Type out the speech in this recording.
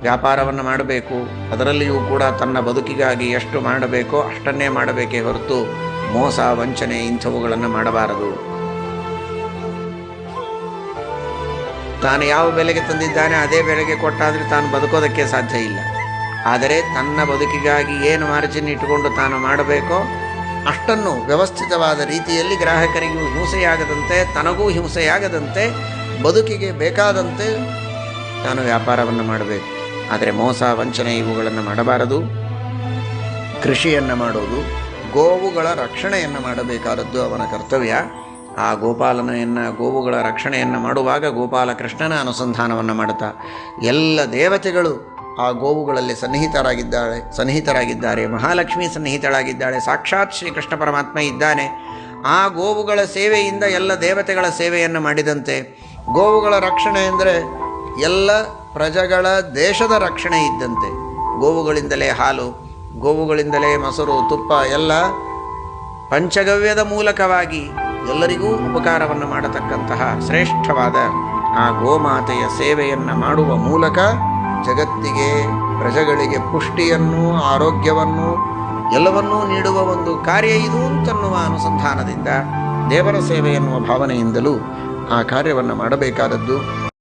ವ್ಯಾಪಾರವನ್ನು ಮಾಡಬೇಕು. ಅದರಲ್ಲಿಯೂ ಕೂಡ ತನ್ನ ಬದುಕಿಗಾಗಿ ಎಷ್ಟು ಮಾಡಬೇಕೋ ಅಷ್ಟನ್ನೇ ಮಾಡಬೇಕೇ ಹೊರತು ಮೋಸ ವಂಚನೆ ಇಂಥವುಗಳನ್ನು ಮಾಡಬಾರದು. ತಾನು ಯಾವ ಬೆಲೆಗೆ ತಂದಿದ್ದಾನೆ ಅದೇ ಬೆಲೆಗೆ ಕೊಟ್ಟಾದರೆ ತಾನು ಬದುಕೋದಕ್ಕೆ ಸಾಧ್ಯ ಇಲ್ಲ. ಆದರೆ ತನ್ನ ಬದುಕಿಗಾಗಿ ಏನು ಮಾರ್ಜಿನ್ ಇಟ್ಟುಕೊಂಡು ತಾನು ಮಾಡಬೇಕೋ ಅಷ್ಟನ್ನು ವ್ಯವಸ್ಥಿತವಾದ ರೀತಿಯಲ್ಲಿ ಗ್ರಾಹಕರಿಗೂ ಹಿಂಸೆಯಾಗದಂತೆ ತನಗೂ ಹಿಂಸೆಯಾಗದಂತೆ ಬದುಕಿಗೆ ಬೇಕಾದಂತೆ ತಾನು ವ್ಯಾಪಾರವನ್ನು ಮಾಡಬೇಕು. ಆದರೆ ಮೋಸ ವಂಚನೆ ಇವುಗಳನ್ನು ಮಾಡಬಾರದು. ಕೃಷಿಯನ್ನು ಮಾಡೋದು, ಗೋವುಗಳ ರಕ್ಷಣೆಯನ್ನು ಮಾಡಬೇಕಾದದ್ದು ಅವನ ಕರ್ತವ್ಯ. ಆ ಗೋವುಗಳ ರಕ್ಷಣೆಯನ್ನು ಮಾಡುವಾಗ ಗೋಪಾಲಕೃಷ್ಣನ ಅನುಸಂಧಾನವನ್ನು ಮಾಡುತ್ತಾ ಎಲ್ಲ ದೇವತೆಗಳು ಆ ಗೋವುಗಳಲ್ಲಿ ಸನ್ನಿಹಿತರಾಗಿದ್ದಾರೆ. ಮಹಾಲಕ್ಷ್ಮಿ ಸನ್ನಿಹಿತಳಾಗಿದ್ದಾಳೆ. ಸಾಕ್ಷಾತ್ ಶ್ರೀಕೃಷ್ಣ ಪರಮಾತ್ಮ ಇದ್ದಾನೆ. ಆ ಗೋವುಗಳ ಸೇವೆಯಿಂದ ಎಲ್ಲ ದೇವತೆಗಳ ಸೇವೆಯನ್ನು ಮಾಡಿದಂತೆ ಗೋವುಗಳ ರಕ್ಷಣೆ ಅಂದರೆ ಎಲ್ಲ ಪ್ರಜೆಗಳ ದೇಶದ ರಕ್ಷಣೆ ಇದ್ದಂತೆ. ಗೋವುಗಳಿಂದಲೇ ಹಾಲು, ಗೋವುಗಳಿಂದಲೇ ಮೊಸರು, ತುಪ್ಪ ಎಲ್ಲ ಪಂಚಗವ್ಯದ ಮೂಲಕವಾಗಿ ಎಲ್ಲರಿಗೂ ಉಪಕಾರವನ್ನು ಮಾಡತಕ್ಕಂತಹ ಶ್ರೇಷ್ಠವಾದ ಆ ಗೋಮಾತೆಯ ಸೇವೆಯನ್ನು ಮಾಡುವ ಮೂಲಕ ಜಗತ್ತಿಗೆ ಪ್ರಜೆಗಳಿಗೆ ಪುಷ್ಟಿಯನ್ನು ಆರೋಗ್ಯವನ್ನು ಎಲ್ಲವನ್ನೂ ನೀಡುವ ಒಂದು ಕಾರ್ಯ ಇದು ಅಂತನ್ನುವ ಅನುಸಂಧಾನದಿಂದ ದೇವರ ಸೇವೆ ಎನ್ನುವ ಭಾವನೆಯಿಂದಲೂ ಆ ಕಾರ್ಯವನ್ನು ಮಾಡಬೇಕಾದದ್ದು